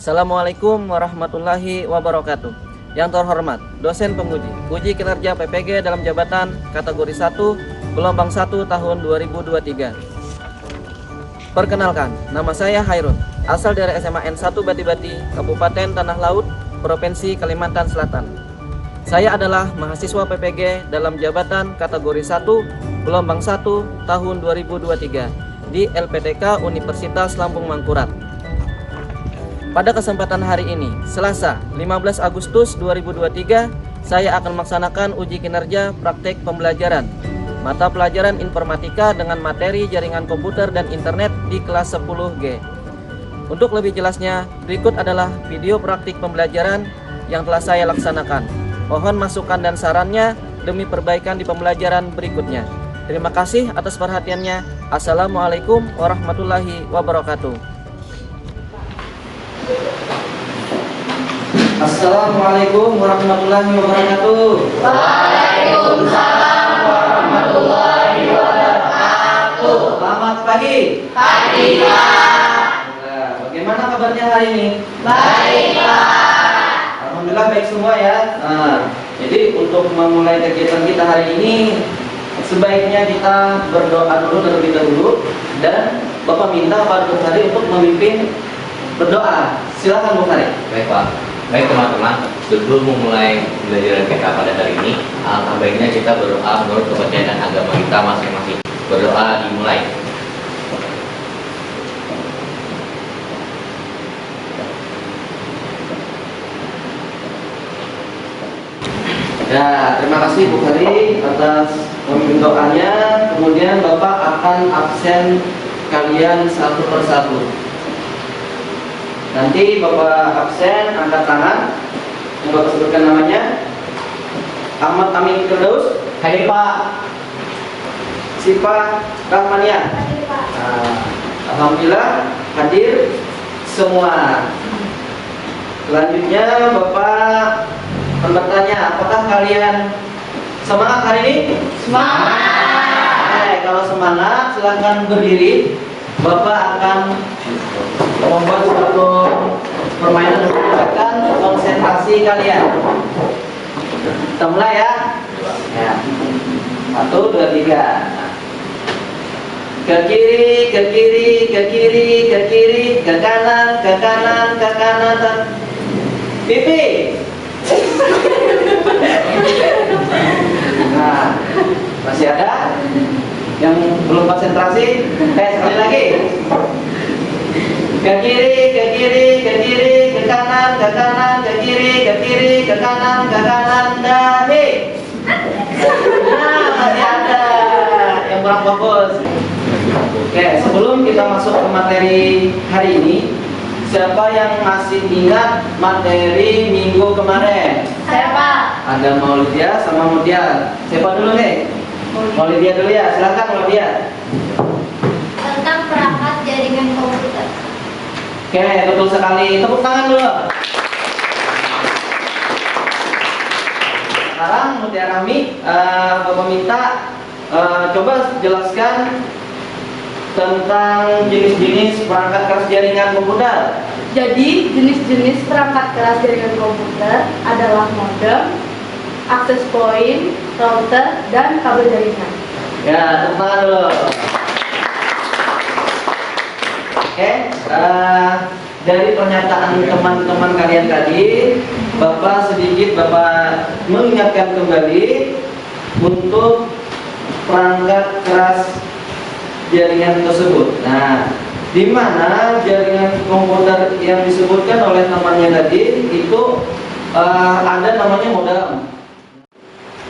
Assalamualaikum warahmatullahi wabarakatuh. Yang terhormat, dosen penguji, uji kinerja PPG dalam jabatan kategori 1, gelombang 1 tahun 2023. Perkenalkan, nama saya Hairun, asal dari SMA N1 Bati-Bati, Kabupaten Tanah Laut, Provinsi Kalimantan Selatan. Saya adalah mahasiswa PPG dalam jabatan kategori 1, gelombang 1 tahun 2023 di LPTK Universitas Lampung Mangkurat. Pada kesempatan hari ini, Selasa 15 Agustus 2023, saya akan melaksanakan uji kinerja praktek pembelajaran mata pelajaran informatika dengan materi jaringan komputer dan internet di kelas 10G. Untuk lebih jelasnya, berikut adalah video praktik pembelajaran yang telah saya laksanakan. Mohon masukan dan sarannya demi perbaikan di pembelajaran berikutnya. Terima kasih atas perhatiannya. Assalamualaikum warahmatullahi wabarakatuh. Assalamualaikum warahmatullahi wabarakatuh. Waalaikumsalam warahmatullahi wabarakatuh. Selamat pagi. Pagi, Pak. Nah, bagaimana kabarnya hari ini? Baik, Pak. Alhamdulillah baik semua ya. Jadi untuk memulai kegiatan kita hari ini, sebaiknya kita berdoa dulu terlebih dahulu, dan Bapak minta Pak Dr. Hari untuk memimpin berdoa. Silakan Bu Hari. Baik Pak. Baik teman-teman, sebelum memulai pembelajaran kita pada hari ini, alangkah baiknya kita berdoa menurut kepercayaan agama kita masing-masing. Berdoa dimulai. Ya, terima kasih Bu Hari atas pemimpin doanya. Kemudian Bapak akan absen kalian satu persatu. Nanti Bapak absen, angkat tangan yang Bapak sebutkan namanya. Ahmad Amin Firdaus. Hadir Pak. Sipa Rahmania. Alhamdulillah hadir semua. Selanjutnya Bapak bertanya, apakah kalian semangat hari ini? Semangat. Kalau semangat, silahkan berdiri. Bapak akan membuat suatu permainan untuk meningkatkan konsentrasi kalian. Kita mulai ya. 1, 2, 3. Ke kiri, ke kiri, ke kiri, ke kiri, ke kanan, ke kanan, ke kanan. Pipi. Nah, masih ada yang belum konsentrasi? Sekali lagi. Ke kiri, ke kiri, ke kiri, ke kanan, ke kanan, ke kiri, ke kiri, ke kanan, ke kanan, dahi. Nah, masih ada yang kurang fokus. Oke, sebelum kita masuk ke materi hari ini, siapa yang masih ingat materi minggu kemarin? Saya, Pak. Ada Maulidia sama Mudia. Siapa dulu nih? Maulidia dulu ya, silakan Maulidia. Tentang perangkat jaringan komputer. Oke, betul sekali. Tepuk tangan dulu. Sekarang Mutia Rahmi, Bapak minta coba jelaskan tentang jenis-jenis perangkat keras jaringan komputer. Jadi, jenis-jenis perangkat keras jaringan komputer adalah modem, access point, router, dan kabel jaringan. Ya, tepuk tangan dulu. Oke, dari pernyataan teman-teman kalian tadi, Bapak mengingatkan kembali untuk perangkat keras jaringan tersebut. Nah, di mana jaringan komputer yang disebutkan oleh temannya tadi itu ada namanya modem.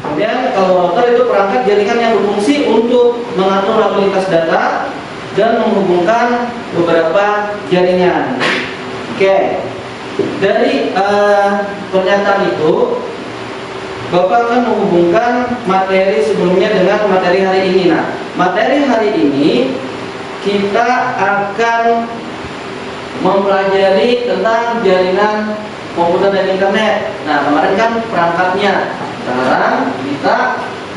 Kemudian kalau router itu perangkat jaringan yang berfungsi untuk mengatur lalu lintas data dan menghubungkan beberapa jaringan. Oke, dari pernyataan itu Bapak akan menghubungkan materi sebelumnya dengan materi hari ini. Nah, materi hari ini kita akan mempelajari tentang jaringan komputer dan internet. Nah, kemarin kan perangkatnya, sekarang kita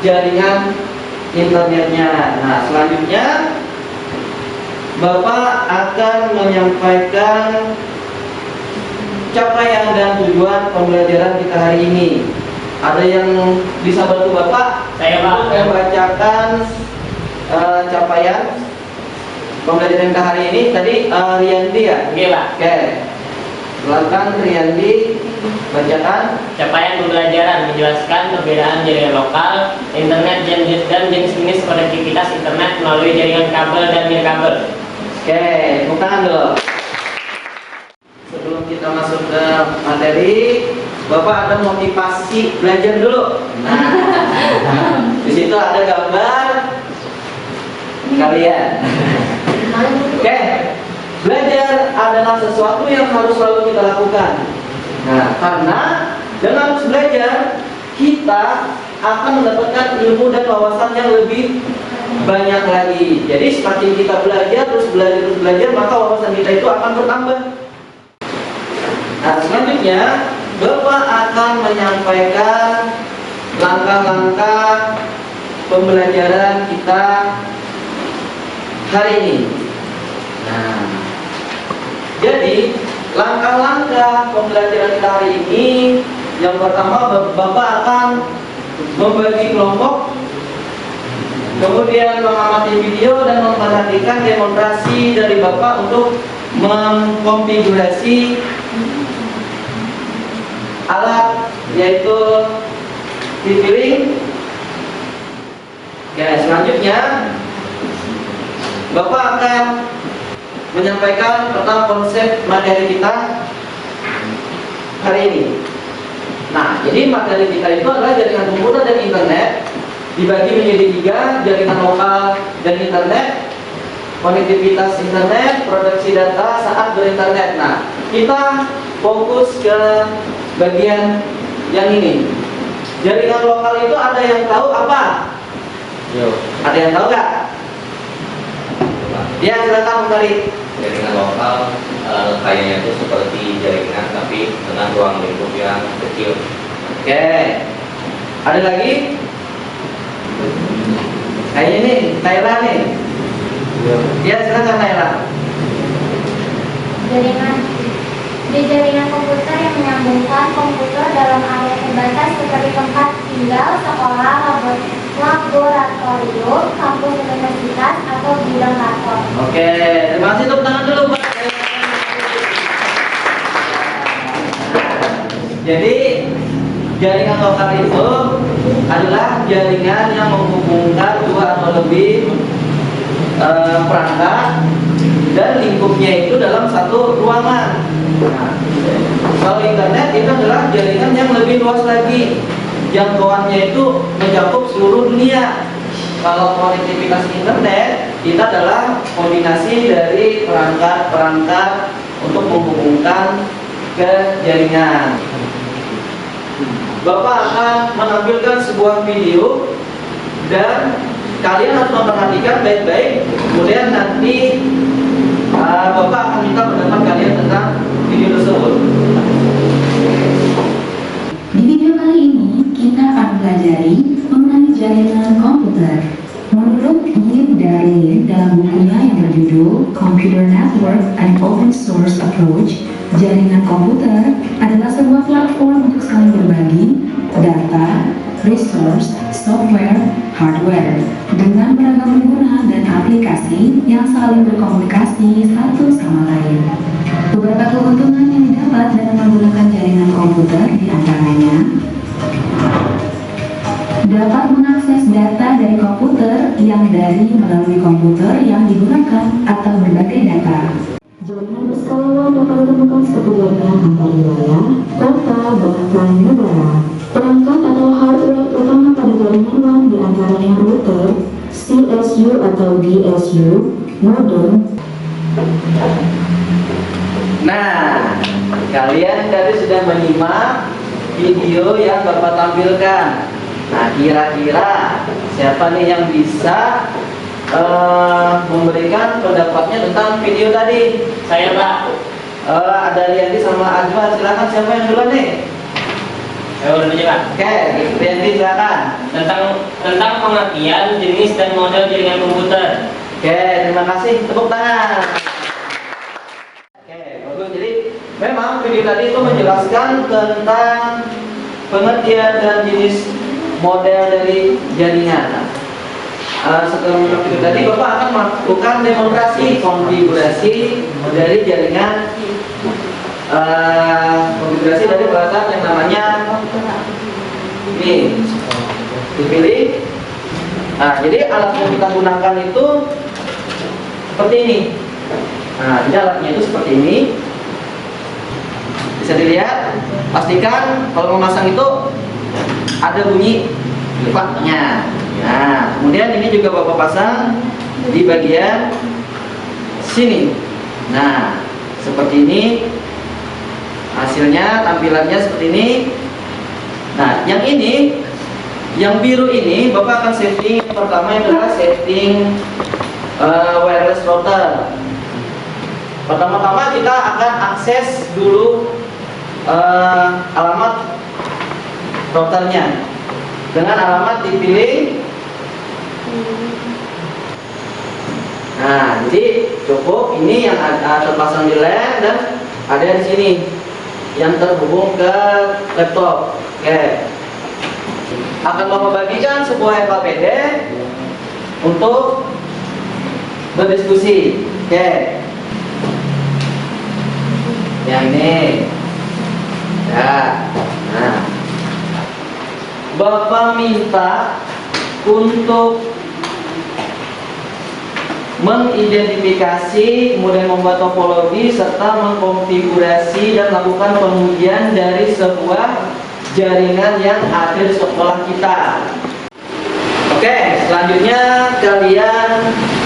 jaringan internetnya. Nah, selanjutnya Bapak akan menyampaikan capaian dan tujuan pembelajaran kita hari ini. Ada yang bisa bantu Bapak? Saya, Pak. Untuk membacakan capaian pembelajaran kita hari ini. Tadi Riyandi ya? Oke, Pak. Oke. Silakan Riyandi bacakan. Capaian pembelajaran menjelaskan perbedaan jaringan lokal, internet, dan jenis-jenis konektivitas internet melalui jaringan kabel dan nirkabel. Oke, tepuk tangan dulu. Sebelum kita masuk ke materi, Bapak ada motivasi belajar dulu. Nah, di situ ada gambar kalian. Oke, belajar adalah sesuatu yang harus selalu kita lakukan. Nah, karena dengan terus belajar, kita akan mendapatkan ilmu dan wawasan yang lebih banyak lagi. Jadi semakin kita belajar, terus belajar, maka wawasan kita itu akan bertambah. Nah, selanjutnya Bapak akan menyampaikan langkah-langkah pembelajaran kita hari ini. Nah, jadi langkah-langkah pembelajaran kita hari ini, yang pertama Bapak akan membagi kelompok, kemudian mengamati video dan memperhatikan demonstrasi dari Bapak untuk mengkonfigurasi alat, yaitu TV link. Oke, selanjutnya Bapak akan menyampaikan tentang konsep materi kita hari ini. Nah, jadi materi kita itu adalah jaringan komputer dan internet, dibagi menjadi 3, jaringan lokal dan internet, konektivitas internet, produksi data saat berinternet. Nah, kita fokus ke bagian yang ini. Jaringan lokal itu ada yang tahu apa? Yo. Ada yang tahu nggak? Ya, silakan Mari. Jaringan lokal kayaknya itu seperti jaringan tapi dengan ruang lingkup yang kecil. Oke. Ada lagi? Kayaknya nih, Naila nih. Ya, silakan Naila. Di jaringan komputer yang menyambungkan komputer dalam area terbatas seperti tempat tinggal, sekolah, laboratorium, kampus universitas, atau bidang kantor. Oke, terima kasih, tepuk tangan dulu Pak. Jadi jaringan lokal itu adalah jaringan yang menghubungkan 2 atau lebih perangkat dan lingkupnya itu dalam satu ruangan. Nah, kalau internet itu adalah jaringan yang lebih luas lagi, jangkauannya itu mencakup seluruh dunia. Kalau konektivitas internet itu adalah kombinasi dari perangkat-perangkat untuk menghubungkan ke jaringan. Bapak akan menampilkan sebuah video dan kalian harus memperhatikan baik-baik. Kemudian nanti Bapak akan minta pendapat kalian tentang video tersebut. Di video kali ini kita akan pelajari mengenai jaringan komputer. Menurut Yip Darlin dalam bukunya yang berjudul Computer Network and Open Source Approach, jaringan komputer adalah sebuah platform untuk saling berbagi data, resource, software, hardware dengan beragam pengguna dan aplikasi yang saling berkomunikasi satu sama lain. Beberapa keuntungan yang didapat dengan menggunakan jaringan komputer diantaranya dapat mengakses data dari komputer yang melalui komputer yang digunakan atau berbagai data. Jaringan berskala dapat ditemukan seperti jaringan antar wilayah, kota, bahkan negara. Perangkat atau hardware utama pada jaringan LAN diantaranya router, CSU atau DSU, modem. Nah, kalian tadi sudah menyimak video yang Bapak tampilkan. Nah, kira-kira siapa nih yang bisa memberikan pendapatnya tentang video tadi? Saya, Pak. Ada Riyandi sama Ajwa, silakan, siapa yang duluan nih? Saya udah aja, Pak. Oke, Riyandi silakan. Tentang pengertian jenis dan model jaringan komputer. Oke, terima kasih, tepuk tangan. Oke, bagus. Jadi Memang video tadi itu menjelaskan tentang pengertian dan jenis model dari jaringan. Setelah menonton video tadi, Bapak akan melakukan demonstrasi konfigurasi dari jaringan, konfigurasi dari peralatan yang namanya ini. Dipilih. Nah, jadi alat yang kita gunakan itu seperti ini. Nah, jadi alatnya itu seperti ini. Bisa dilihat, pastikan kalau memasang itu ada bunyi lipatnya. Nah, kemudian ini juga Bapak pasang di bagian sini. Nah, seperti ini hasilnya, tampilannya seperti ini. Nah, yang ini, yang biru ini Bapak akan setting. Pertama adalah setting wireless router. Pertama-tama kita akan akses dulu alamat routernya. Dengan alamat dipilih. Nah, jadi cukup ini yang terpasang di LAN dan ada di sini yang terhubung ke laptop. Oke. Akan Bapak bagikan sebuah FAPD untuk berdiskusi. Oke. Yang ini. Ya. Nah, Bapak minta untuk mengidentifikasi, kemudian membuat topologi serta mengkonfigurasi dan melakukan pengujian dari sebuah jaringan yang ada di sekolah kita. Oke, selanjutnya kalian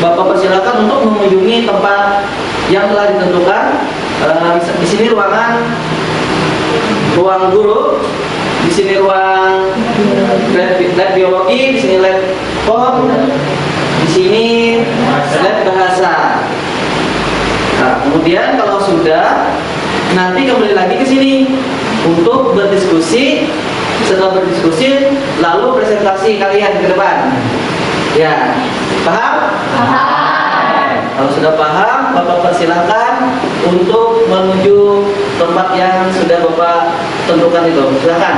Bapak persilakan untuk mengunjungi tempat yang telah ditentukan. Di sini ruang guru, di sini ruang lab biologi, di sini lab kom, di sini lab bahasa. Nah, kemudian kalau sudah, nanti kembali lagi ke sini untuk berdiskusi. Setelah berdiskusi, lalu presentasi kalian ke depan. Ya, paham? Kalau sudah paham, Bapak persilahkan untuk menuju tempat yang sudah Bapak tentukan itu. Silakan.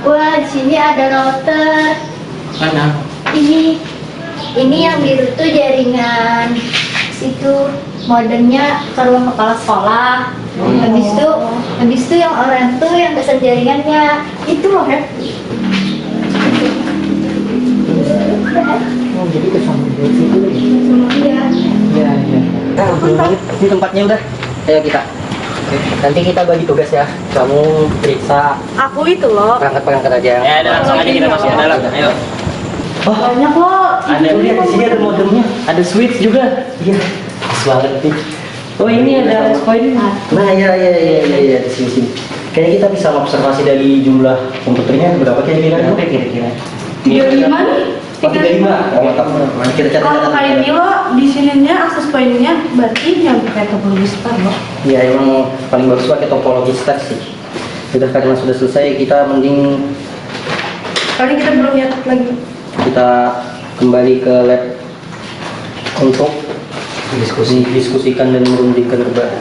Wah, di sini ada router. Mana? Ini yang biru tuh jaringan. Itu modemnya ke ruang kepala sekolah. Habis itu yang oranye tuh yang pesan jaringannya. Itu loh, Rep. Oh, jadi kesambung dari situ lagi. Iya. Iya, iya. Ini tempatnya udah. Ayo kita. Nanti kita bagi tugas ya. Kamu periksa Aku itu loh. perangkat-perangkat aja. Ya, ada langsung aja kita masuk ke dalam. Ayo. Banyak loh. Ada lihat di sini ada modemnya, ada switch juga. Iya, pas banget nih. Oh ini ada poin. Nah iya di sini. Kayaknya kita bisa observasi dari jumlah komputernya berapa kira-kira? Berapa kira-kira? 35 nih. 35. Oh mantap. Kita catat. Kalau kayak ini loh, di sininya akses poinnya berarti yang pakai topologi star loh. Iya emang paling bagus pakai topologi star sih. Sudah karena sudah selesai, kita mending Kali kita belum nyatet lagi. kita kembali ke lab untuk diskusikan dan merundingkan kembali.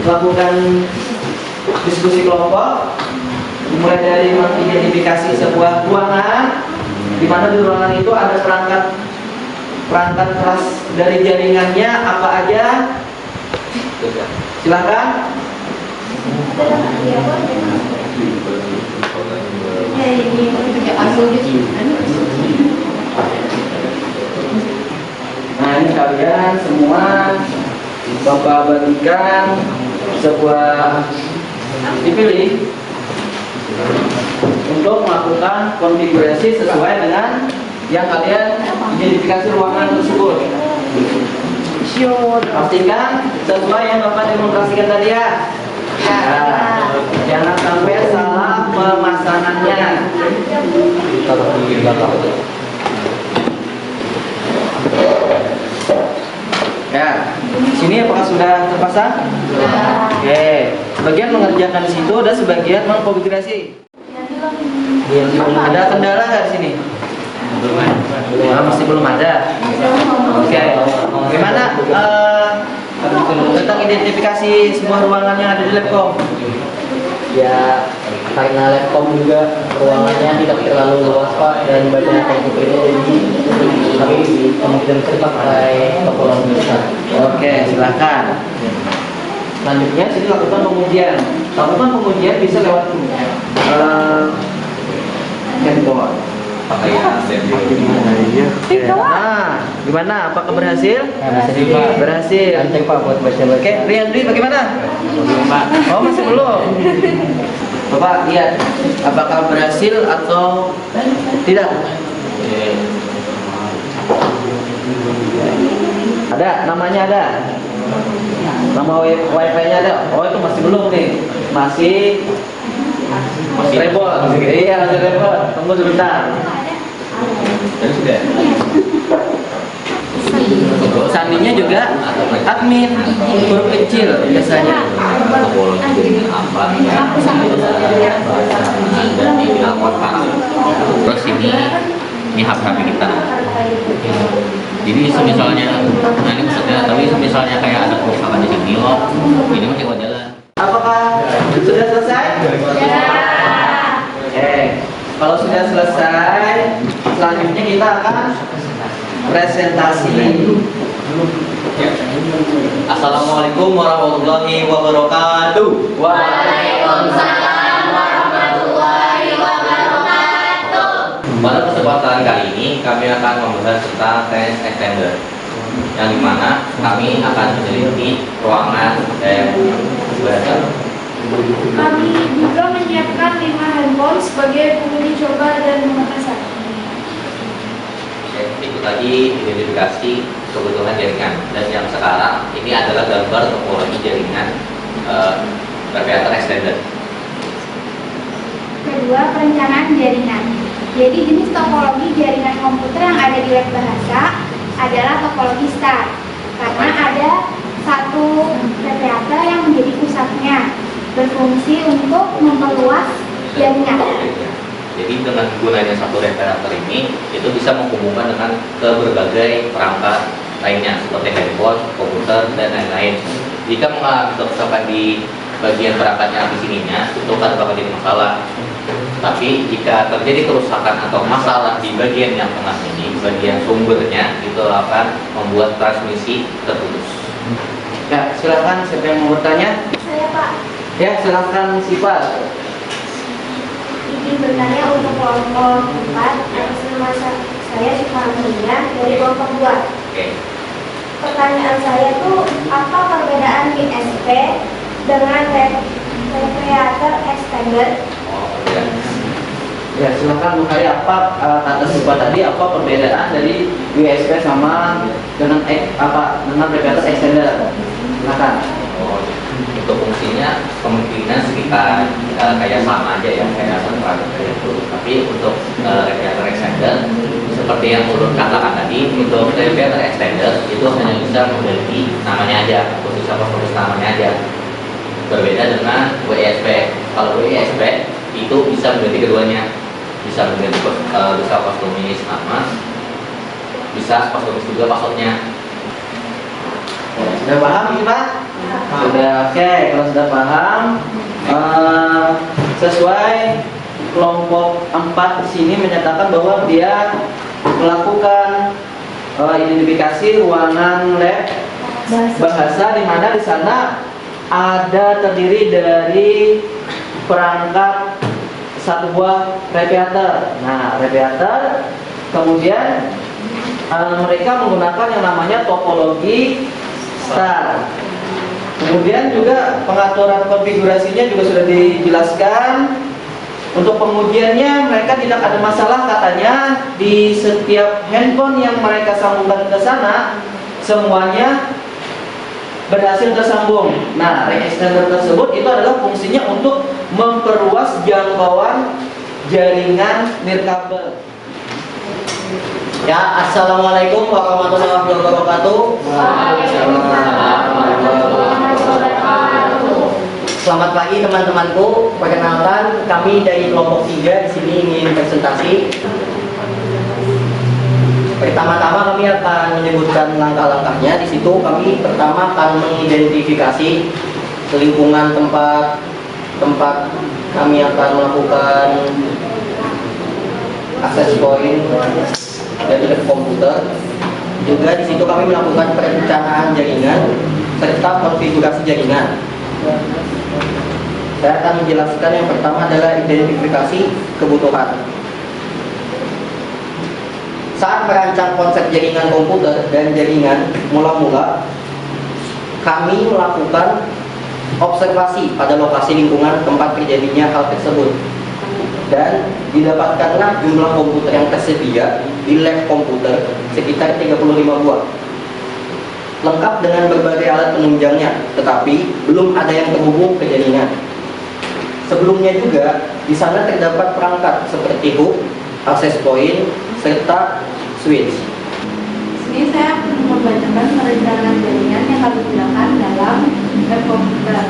Lakukan diskusi kelompok, mulai dari mengidentifikasi sebuah ruangan, di mana di ruangan itu ada perangkat kelas dari jaringannya apa aja. Silakan. Nah ini kalian semua Bapak bagikan sebuah dipilih untuk melakukan konfigurasi sesuai dengan yang kalian identifikasi ruangan tersebut. Pastikan sesuai yang Bapak demonstrasikan tadi ya. Nah, jangan sampai salah pemasangannya. Ya, sini apakah sudah terpasang? Oke, sebagian mengerjakan di situ dan sebagian mengkonfigurasi. Ada kendala nggak di sini? Masih belum ada. Oke. Gimana tentang identifikasi sebuah ruangan yang ada di Labcom? Ya, karena Labcom juga ruangannya tidak terlalu luas Pak dan banyak komputernya, jadi kami kemungkinan terpakai topologi besar. Oke, silakan. Selanjutnya sini lakukan pengujian. Lakukan pengujian bisa lewat handphone. Pakai asep Nah, gimana? Apakah berhasil? Berhasil Pak. Berhasil. Ganteng Pak buat baca. Oke, Riyandri bagaimana? Oh, masih belum. Bapak lihat apakah berhasil atau tidak? Ada, namanya ada. Nama wifi-nya ada. Oh, itu masih belum nih. Masih repot. Iya, masih repot. Tunggu sebentar. Dan sudah. Sandinya juga admin huruf kecil biasanya. Topologi jaringan apa? Dan dibilang apa? Terus ini HP kita. Jadi misalnya, nah ini maksudnya, tapi misalnya kayak ada kerusakan di sini loh, ini mah lewat jalan. Apakah sudah selesai? Ya. Oke, kalau sudah selesai, selanjutnya kita akan presentasi. Assalamualaikum warahmatullahi wabarakatuh. Waalaikumsalam warahmatullahi wabarakatuh. Pada kesempatan kali ini kami akan membahas tentang tes extender, yang dimana kami akan meneliti ruangan dan bahasa. Kami juga menyiapkan 5 handphone sebagai penguji coba dan pengetesan. Itu tadi identifikasi kebutuhan jaringan, dan yang sekarang ini adalah gambar topologi jaringan radiator extender. Kedua, perencanaan jaringan. Jadi jenis topologi jaringan komputer yang ada di web bahasa adalah topologi star, karena ada satu radiator yang menjadi pusatnya, berfungsi untuk memperluas jaringan. Jadi dengan gunanya satu radiator ini, itu bisa menghubungkan dengan ke berbagai perangkat lainnya seperti handphone, komputer, dan lain-lain. Jika mengalami kerusakan di bagian perangkatnya di sininya, itu kan bakal jadi masalah. Tapi jika terjadi kerusakan atau masalah di bagian yang tengah ini, bagian sumbernya, itu akan membuat transmisi terputus. Ya, silakan siapa yang mau bertanya? Saya Pak, Ya, silakan Sifat. izin bertanya untuk kelompok 4 atas nama saya Sukarmulia dari kelompok 2. Oke. Pertanyaan saya tuh, apa perbedaan ISP dengan radiator extender? Oh, ya. Ya, silakan Bukari, apa kata Sifat tadi, apa perbedaan dari USB sama dengan radiator extender? Silakan. Oh, untuk fungsinya kemungkinan sekitar kayak sama aja ya, kayak sentral kayak itu. Tapi untuk radiator extender seperti yang Ulun katakan tadi, untuk radiator extender itu hanya bisa memiliki namanya aja, bisa fokus namanya aja. Berbeda dengan WSP. Kalau WSP itu bisa mengganti keduanya, bisa mengganti bisa customize nama, bisa customize juga passwordnya. Sudah paham Sifat? Sudah, oke. Kalau sudah paham, sesuai kelompok 4 di sini menyatakan bahwa dia melakukan identifikasi ruangan lab bahasa, di mana di sana ada terdiri dari perangkat satu buah radiator. Nah, radiator kemudian mereka menggunakan yang namanya topologi star. Kemudian juga pengaturan konfigurasinya juga sudah dijelaskan. Untuk pengujiannya mereka tidak ada masalah katanya, di setiap handphone yang mereka sambungkan ke sana semuanya berhasil tersambung. Nah, rack extender tersebut itu adalah fungsinya untuk memperluas jangkauan jaringan nirkabel. Ya, assalamualaikum warahmatullahi wabarakatuh. Selamat pagi teman-temanku. Perkenalkan, kami dari kelompok 3 di sini ingin presentasi. Pertama-tama kami akan menyebutkan langkah-langkahnya. Di situ kami pertama akan mengidentifikasi lingkungan tempat kami akan melakukan akses point dari komputer. Juga di situ kami melakukan perencanaan jaringan serta konfigurasi jaringan. Saya akan menjelaskan yang pertama adalah identifikasi kebutuhan. Saat merancang konsep jaringan komputer dan jaringan, mula-mula kami melakukan observasi pada lokasi lingkungan tempat terjadinya hal tersebut. Dan didapatkanlah jumlah komputer yang tersedia di lab komputer sekitar 35 buah. Lengkap dengan berbagai alat penunjangnya, tetapi belum ada yang terhubung ke jaringan. Sebelumnya juga, di sana terdapat perangkat seperti hub, access point, serta switch. Sini saya akan membacakan perencanaan jaringan yang kami gunakan dalam lab komputer.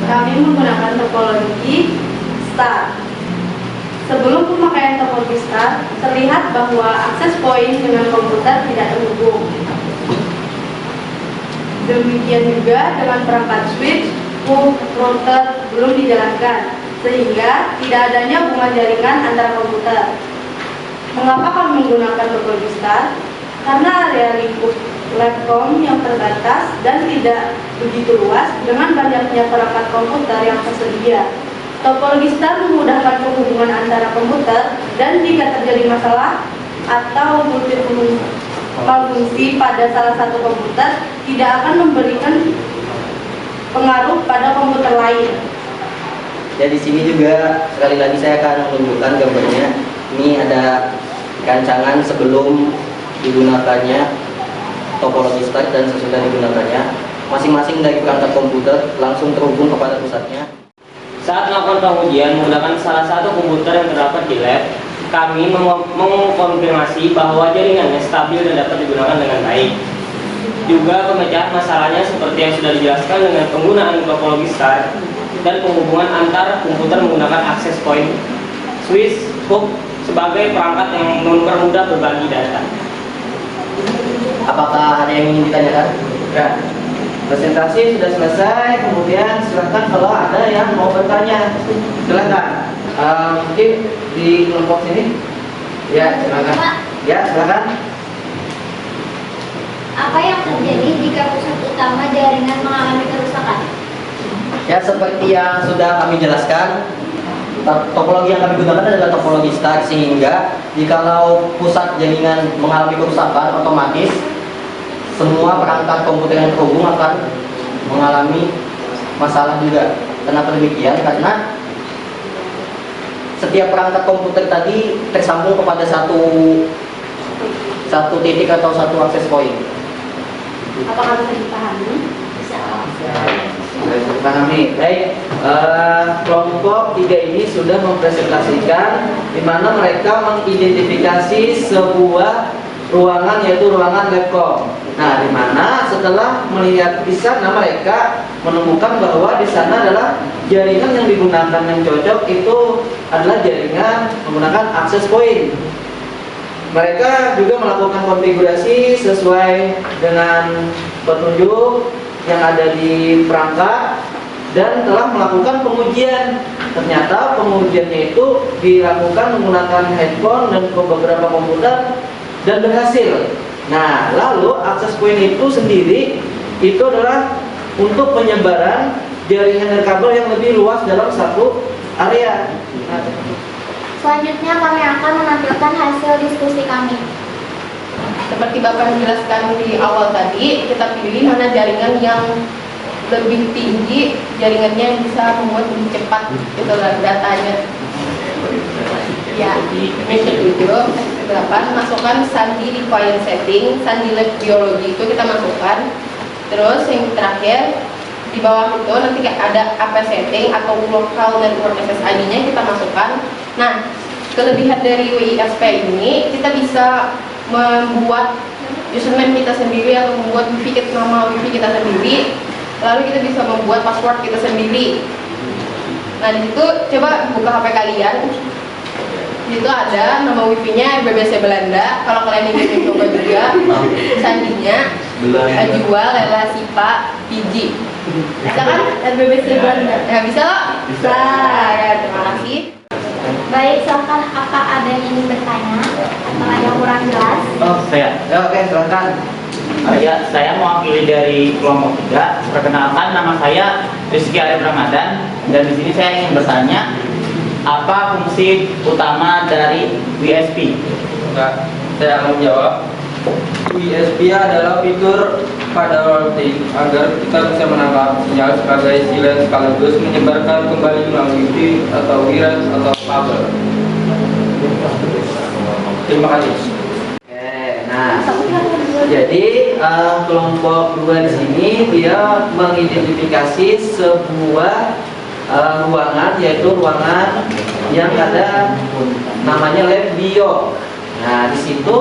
Kami menggunakan topologi star. Sebelum pemakaian topologi star, terlihat bahwa akses point dengan komputer tidak terhubung. Demikian juga dengan perangkat switch, hub, router belum dijalankan, sehingga tidak adanya hubungan jaringan antara komputer. Mengapa kami menggunakan topologi star? Karena area lingkup labcom yang terbatas dan tidak begitu luas dengan banyaknya perangkat komputer yang tersedia. Topologi star memudahkan penghubungan antara komputer, dan jika terjadi masalah atau malfungsi pada salah satu komputer, tidak akan memberikan pengaruh pada komputer lain. Jadi di sini juga sekali lagi saya akan menunjukkan gambarnya. Ini ada rancangan sebelum digunakannya topologi start dan sesudah digunakannya. Masing-masing dari perangkat komputer langsung terhubung kepada pusatnya. Saat melakukan pengujian menggunakan salah satu komputer yang terdapat di lab, kami mengkonfirmasi bahwa jaringannya stabil dan dapat digunakan dengan baik. Juga pemecahan masalahnya seperti yang sudah dijelaskan dengan penggunaan topologi start dan penghubungan antar komputer menggunakan access point, switch, hub sebagai perangkat yang mempermudah berbagi data. Apakah ada yang ingin ditanyakan? Ya. Presentasi sudah selesai, kemudian silakan kalau ada yang mau bertanya, silakan. Mungkin di kelompok sini, ya silakan. Ya silakan. Apa yang terjadi jika pusat utama jaringan mengalami kerusakan? Ya, seperti yang sudah kami jelaskan, topologi yang kami gunakan adalah topologi star, sehingga jikalau pusat jaringan mengalami kerusakan, otomatis semua perangkat komputer yang terhubung akan mengalami masalah juga. Kenapa demikian? Karena setiap perangkat komputer tadi tersambung kepada satu titik atau satu akses point. Apakah bisa dipahami? Sudah dipahami. Baik, kelompok 3 ini sudah mempresentasikan di mana mereka mengidentifikasi sebuah ruangan, yaitu ruangan labcom. Nah, di mana setelah melihat di sana mereka menemukan bahwa di sana adalah jaringan yang digunakan yang cocok itu adalah jaringan menggunakan access point. Mereka juga melakukan konfigurasi sesuai dengan petunjuk yang ada di perangkat dan telah melakukan pengujian. Ternyata pengujiannya itu dilakukan menggunakan handphone dan beberapa komputer dan berhasil. Nah, lalu akses point itu sendiri itu adalah untuk penyebaran jaringan nirkabel yang lebih luas dalam satu area. Selanjutnya kami akan menampilkan hasil diskusi kami. Seperti Bapak menjelaskan di awal tadi, kita pilih mana jaringan yang lebih tinggi, jaringannya yang bisa membuat lebih cepat itulah datanya. Ya, yang ketujuh, ke-8 masukkan sandi required setting, sandi lab biologi itu kita masukkan. Terus yang terakhir di bawah itu nanti ada AP setting atau local network SSID-nya kita masukkan. Nah, kelebihan dari WISP ini kita bisa membuat username kita sendiri atau membuat nama wifi kita sendiri, lalu kita bisa membuat password kita sendiri. Nah, di situ coba buka HP kalian. Di situ ada nama wifi-nya BBC Belanda. Kalau kalian ingin mencoba juga, sandinya jual Lela Sipa PG. Bisa kan? BBC Belanda. Ya, bisa loh? Bisa. Ya, terima kasih. Baik, silakan apa ada yang ingin bertanya atau ada yang kurang jelas? Oh, saya. Ya, oke, silakan. Ya, saya mewakili dari kelompok 3. Perkenalkan, nama saya Rizky Arif Ramadan, dan di sini saya ingin bertanya, apa fungsi utama dari WSP? Nah, saya akan menjawab. USB adalah fitur pada routing agar kita bisa menangkap sinyal sebagai silent sekaligus menyebarkan kembali melalui Wi-Fi atau wireless atau kabel. Terima kasih. Oke, nah, jadi kelompok 2 di sini dia mengidentifikasi sebuah ruangan, yaitu ruangan yang ada namanya lab bio. Nah, di situ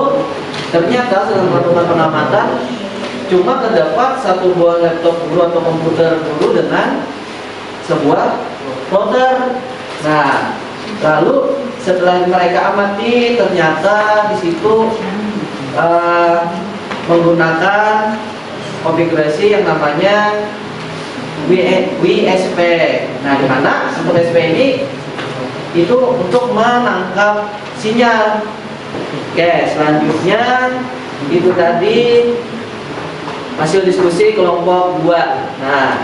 ternyata sedang melakukan pengamatan cuma terdapat satu buah laptop dulu atau komputer dulu dengan sebuah router. Nah, lalu setelah mereka amati ternyata di situ menggunakan konfigurasi yang namanya WSP. Nah, di mana WSP ini itu untuk menangkap sinyal. Oke, selanjutnya itu tadi hasil diskusi kelompok 2. Nah,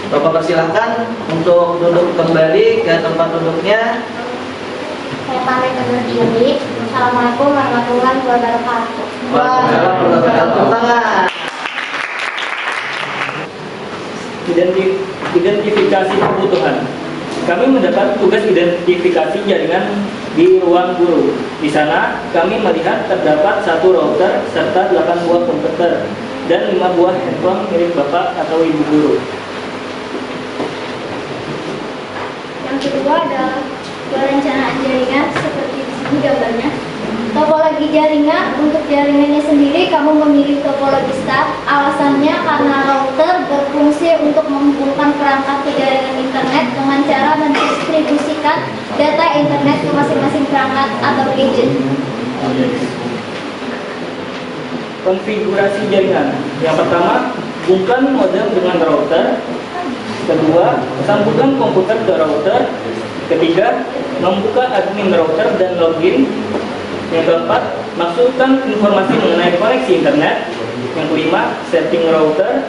Bapak persilahkan untuk duduk kembali ke tempat duduknya. Saya pamit undur diri. Assalamualaikum warahmatullahi wabarakatuh. Waalaikumsalam. Tangan. Identifikasi kebutuhan. Kami mendapat tugas identifikasi jaringan di ruang guru. Di sana kami melihat terdapat 1 router serta 8 buah komputer dan 5 buah handphone milik bapak atau ibu guru. Yang kedua adalah perencanaan jaringan seperti di sini gambarnya. Topologi jaringan, untuk jaringannya sendiri kamu memilih topologi start. Alasannya karena router berfungsi untuk menghubungkan perangkat ke jaringan internet dengan cara mendistribusikan data internet ke masing-masing perangkat atau gadget. Konfigurasi jaringan. Yang pertama, hubungkan modem dengan router. Kedua, sambungkan komputer ke router. Ketiga, membuka admin router dan login. Yang keempat, masukkan informasi mengenai koneksi internet. Yang kelima, setting router.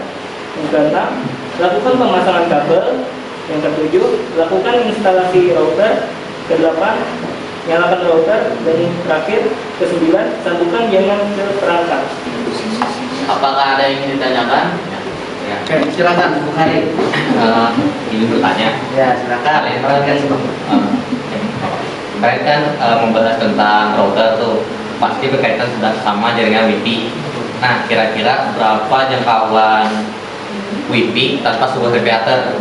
Yang keenam, lakukan pemasangan kabel. Yang ketujuh, lakukan instalasi router. Kedelapan, nyalakan router. Dan yang terakhir, kesembilan, sambungkan jaringan ke perangkat. Apakah ada yang ingin ditanyakan? Ya. Oke, silakan Bung Hari. Ingin bertanya. Ya, silakan. Kalian kan membahas tentang router tuh, pasti berkaitan sudah sama jaringan Wi-Fi. Nah, kira-kira berapa jangkauan Wi-Fi tanpa sebuah repeater?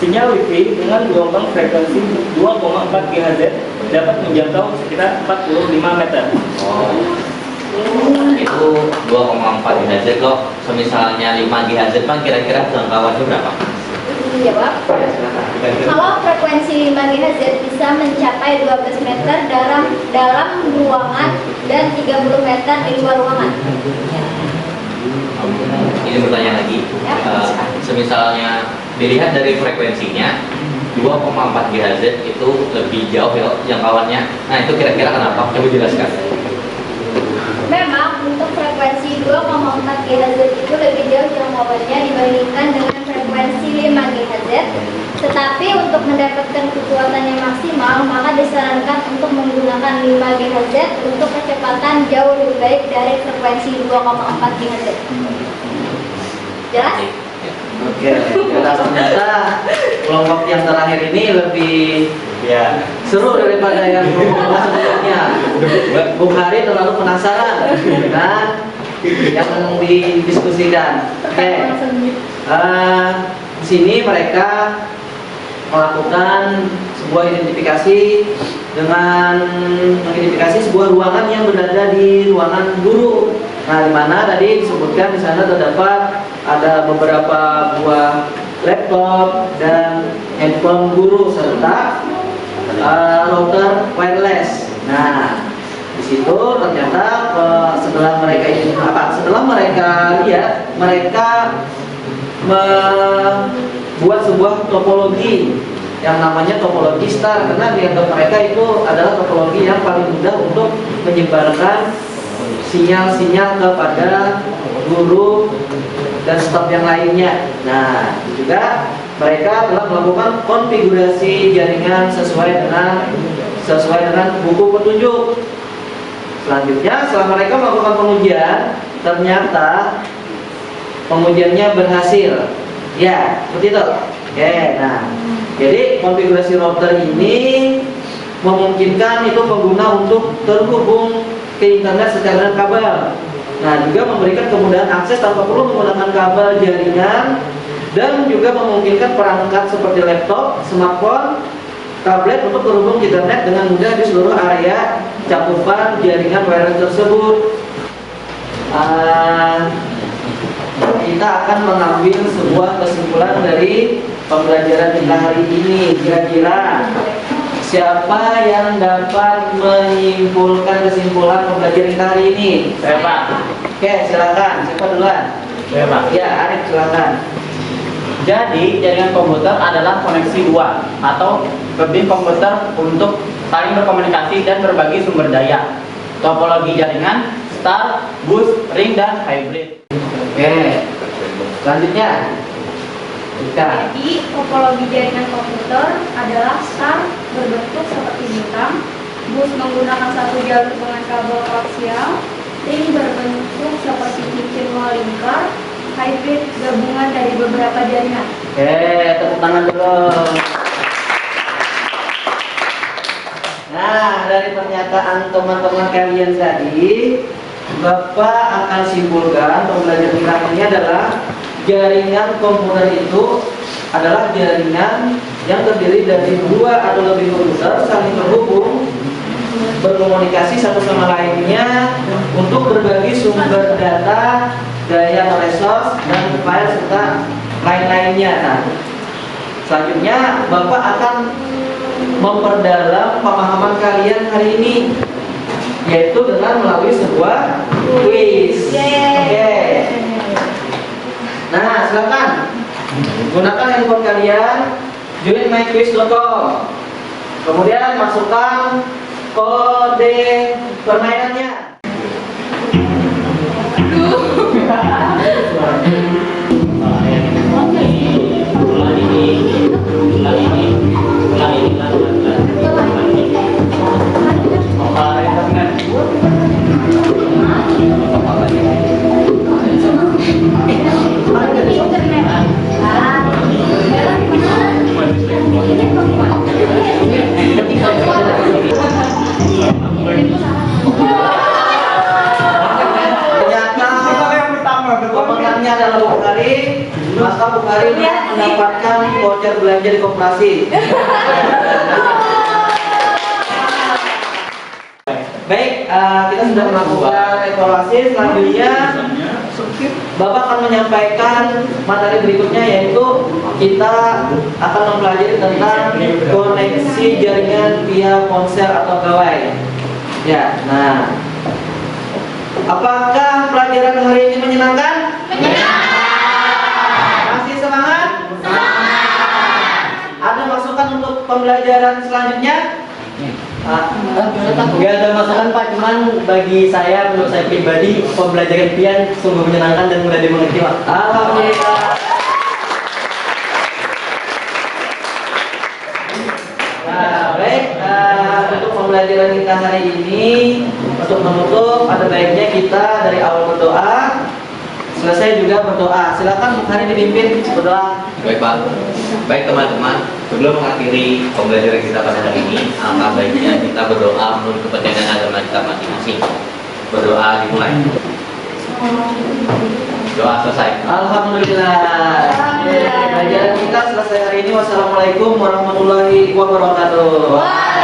Sinyal Wi-Fi dengan gelombang frekuensi 2,4 GHz dapat menjangkau sekitar 45 meter. Oh, itu 2,4 GHz kok. Misalnya 5 GHz, Bang, kira-kira jangkauannya berapa? Jawab. Kalau frekuensi 5 GHz bisa mencapai 12 meter dalam ruangan dan 30 meter di luar ruangan. Ini bertanya lagi. Semisalnya dilihat dari frekuensinya 2,4 GHz itu lebih jauh ya jangkauannya. Nah, itu kira-kira kenapa? Coba jelaskan. Memang untuk frekuensi 2,4 GHz itu lebih jauh jangkauannya dibandingkan dengan frekuensi 5 GHz. Tetapi untuk mendapatkan kekuatan yang maksimal, maka disarankan untuk menggunakan 5 GHz untuk kecepatan jauh lebih baik dari frekuensi 2,4 GHz. Jelas? Oke, jelas. Ternyata kelompok yang terakhir ini lebih seru daripada yang kelompok sebelumnya. Bung Hari terlalu penasaran dengan yang didiskusikan. Oke, di sini mereka melakukan sebuah identifikasi dengan mengidentifikasi sebuah ruangan yang berada di ruangan guru. Nah, di mana tadi disebutkan di sana terdapat ada beberapa buah laptop dan handphone guru serta router wireless. Nah, di situ ternyata setelah mereka lihat, mereka membuat sebuah topologi yang namanya topologi STAR, karena dianggap mereka itu adalah topologi yang paling mudah untuk menyebarkan sinyal-sinyal kepada guru dan staf yang lainnya. Nah, juga mereka telah melakukan konfigurasi jaringan sesuai dengan buku petunjuk. Selanjutnya, setelah mereka melakukan pengujian, ternyata pengujiannya berhasil. Ya, seperti itu. Oke, nah, jadi konfigurasi router ini memungkinkan itu pengguna untuk terhubung ke internet secara kabel. Nah, juga memberikan kemudahan akses tanpa perlu menggunakan kabel jaringan, dan juga memungkinkan perangkat seperti laptop, smartphone, tablet untuk terhubung ke internet dengan mudah di seluruh area cakupan jaringan wireless tersebut. Kita akan mengambil sebuah kesimpulan dari pembelajaran kita hari ini. Kira-kira siapa yang dapat menyimpulkan kesimpulan pembelajaran kita hari ini? Saya, Pak. Oke, silakan. Siapa duluan? Saya, Pak. Ya, Arif, silakan. Jadi, jaringan komputer adalah koneksi dua atau lebih komputer untuk saling berkomunikasi dan berbagi sumber daya. Topologi jaringan star, bus, ring, dan hybrid. Oke. Selanjutnya. Ika. Jadi, topologi jaringan komputer adalah star berbentuk seperti bintang, bus menggunakan satu jalur dengan kabel koaksial, ring berbentuk seperti cincin melingkar, hybrid gabungan dari beberapa jaringan. Oke, tepuk tangan dulu. Nah, dari pernyataan teman-teman kalian tadi, Bapak akan simpulkan pembelajaran kita ini adalah jaringan komputer itu adalah jaringan yang terdiri dari dua atau lebih komputer saling terhubung, berkomunikasi satu sama lainnya untuk berbagi sumber data, daya atau resource, dan file serta lain-lainnya. Nah, selanjutnya Bapak akan memperdalam pemahaman kalian hari ini, yaitu dengan melalui sebuah quiz. Oke. Nah, silakan gunakan handphone kalian, join myquiz.com, kemudian masukkan kode permainannya. Pemenangnya adalah Bukhari, maka Bukhari mendapatkan voucher belanja di koperasi. Baik, kita sudah melakukan evaluasi. Selanjutnya Bapak akan menyampaikan materi berikutnya, yaitu kita akan mempelajari tentang koneksi jaringan via ponsel atau gawai. Ya, nah, apakah pelajaran hari ini menyenangkan? Menyenangkan. Masih semangat? Semangat. Ada masukan untuk pembelajaran selanjutnya? Nggak ada masukan Pak, cuman bagi saya, menurut saya pribadi, pembelajaran pian sungguh menyenangkan dan mudah dimengerti Pak. Alhamdulillah. Nah, baik, untuk pembelajaran kita hari ini, untuk menutup, ada baiknya kita dari awal berdoa, selesai juga berdoa. Silakan Bukhari dipimpin berdoa. Baik Pak, baik teman-teman, sebelum mengakhiri pembelajaran kita pada hari ini, alangkah baiknya kita berdoa menurut kepercayaan agama kita masing-masing. Berdoa dimulai. Doa selesai. Alhamdulillah. Pelajaran kita selesai hari ini. Wassalamualaikum warahmatullahi wabarakatuh.